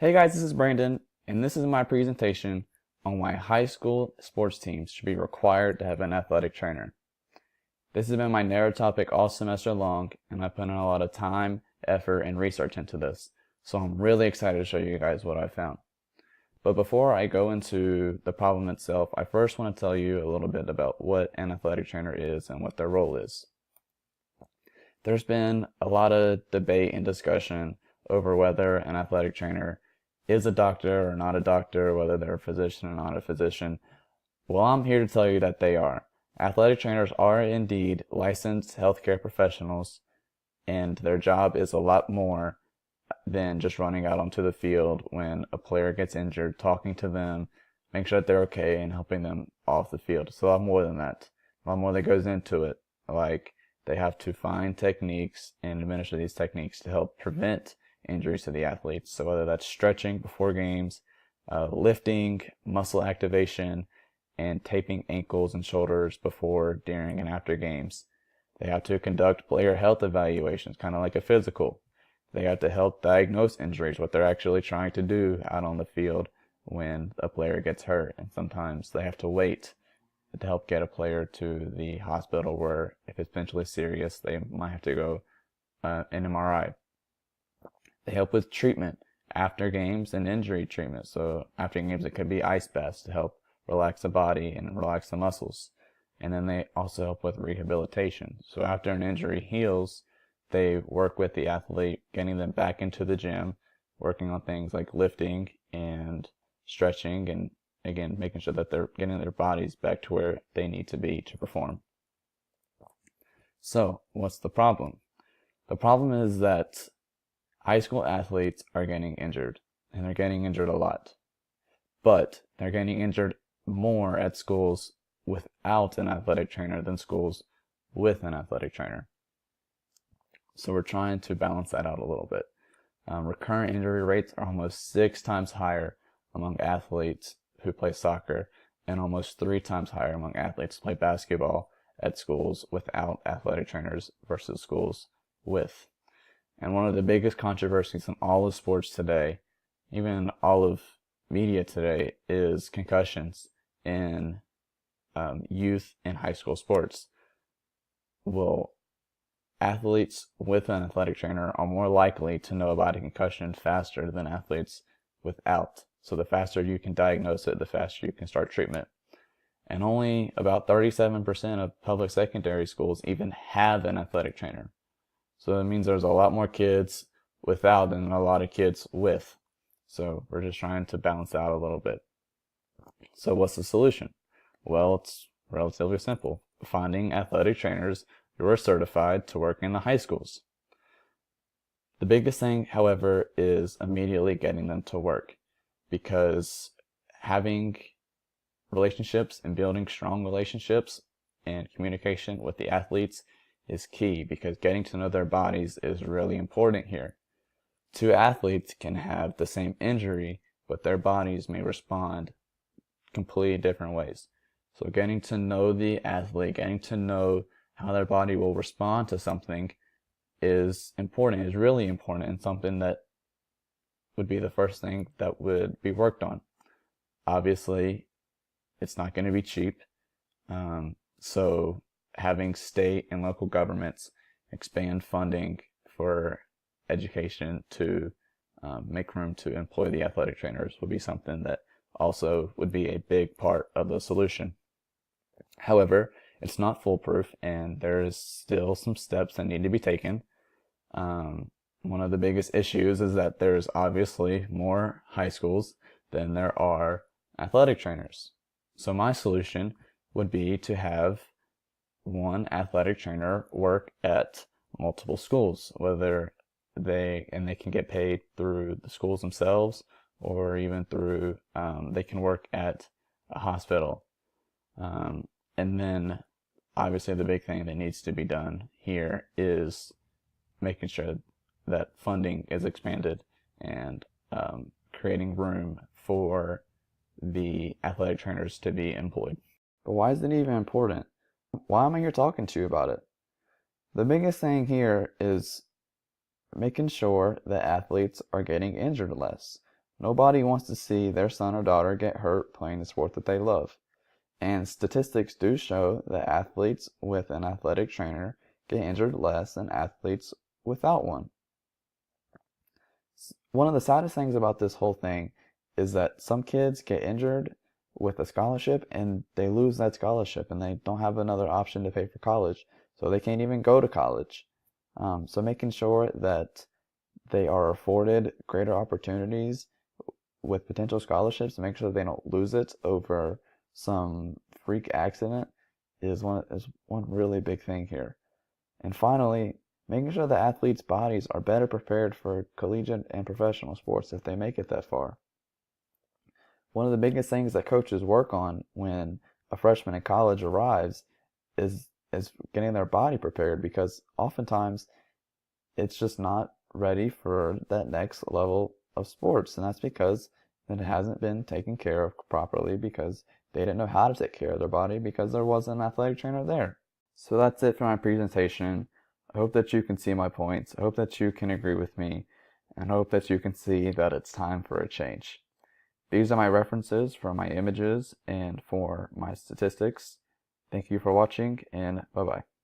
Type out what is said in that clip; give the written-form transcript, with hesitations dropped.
Hey guys, this is Brandon, and this is my presentation on why high school sports teams should be required to have an athletic trainer. This has been my narrow topic all semester long, and I put in a lot of time, effort, and research into this, so I'm really excited to show you guys what I found. But before I go into the problem itself, I first want to tell you a little bit about what an athletic trainer is and what their role is. There's been a lot of debate and discussion over whether an athletic trainer is a doctor or not a doctor, whether they're a physician or not a physician. Well, I'm here to tell you that they are. Athletic trainers are indeed licensed healthcare professionals, and their job is a lot more than just running out onto the field when a player gets injured, talking to them, making sure that they're okay, and helping them off the field. It's a lot more than that. A lot more that goes into it. Like, they have to find techniques and administer these techniques to help prevent injuries to the athletes. So whether that's stretching before games, lifting, muscle activation, and taping ankles and shoulders before, during, and after games. They have to conduct player health evaluations, kind of like a physical. They have to help diagnose injuries, what they're actually trying to do out on the field when a player gets hurt. And sometimes they have to wait to help get a player to the hospital where, if it's potentially serious, they might have to go an MRI. They help with treatment after games and injury treatment. So after games, it could be ice baths to help relax the body and relax the muscles. And then they also help with rehabilitation. So after an injury heals, they work with the athlete, getting them back into the gym, working on things like lifting and stretching, and again, making sure that they're getting their bodies back to where they need to be to perform. So what's the problem? The problem is that high school athletes are getting injured, and they're getting injured a lot. But they're getting injured more at schools without an athletic trainer than schools with an athletic trainer. So we're trying to balance that out a little bit. Recurrent injury rates are almost 6 times higher among athletes who play soccer, and almost 3 times higher among athletes who play basketball at schools without athletic trainers versus schools with. And one of the biggest controversies in all of sports today, even all of media today, is concussions in youth and high school sports. Well, athletes with an athletic trainer are more likely to know about a concussion faster than athletes without. So the faster you can diagnose it, the faster you can start treatment. And only about 37% of public secondary schools even have an athletic trainer. So that means there's a lot more kids without than a lot of kids with. So we're just trying to balance out a little bit. So what's the solution? Well, it's relatively simple. Finding athletic trainers who are certified to work in the high schools. The biggest thing, however, is immediately getting them to work, because having relationships and building strong relationships and communication with the athletes is key, because getting to know their bodies is really important here. 2 athletes can have the same injury, but their bodies may respond completely different ways. So getting to know the athlete, getting to know how their body will respond to something is important, is really important, and something that would be the first thing that would be worked on. Obviously, it's not going to be cheap. So having state and local governments expand funding for education to make room to employ the athletic trainers would be something that also would be a big part of the solution. However, it's not foolproof, and there is still some steps that need to be taken. One of the biggest issues is that there's obviously more high schools than there are athletic trainers. So my solution would be to have one athletic trainer work at multiple schools, whether they can get paid through the schools themselves, or even through they can work at a hospital. And then obviously the big thing that needs to be done here is making sure that funding is expanded and creating room for the athletic trainers to be employed. But why is it even important? Why am I here talking to you about it? The biggest thing here is making sure that athletes are getting injured less. Nobody wants to see their son or daughter get hurt playing the sport that they love. And statistics do show that athletes with an athletic trainer get injured less than athletes without one. One of the saddest things about this whole thing is that some kids get injured with a scholarship and they lose that scholarship and they don't have another option to pay for college, so they can't even go to college. So making sure that they are afforded greater opportunities with potential scholarships to make sure they don't lose it over some freak accident is one really big thing here. And finally, making sure the athletes' bodies are better prepared for collegiate and professional sports if they make it that far. One of the biggest things that coaches work on when a freshman in college arrives is getting their body prepared, because oftentimes it's just not ready for that next level of sports, and that's because it hasn't been taken care of properly, because they didn't know how to take care of their body because there wasn't an athletic trainer there. So that's it for my presentation. I hope that you can see my points. I hope that you can agree with me, and I hope that you can see that it's time for a change. These are my references for my images and for my statistics. Thank you for watching, and bye-bye.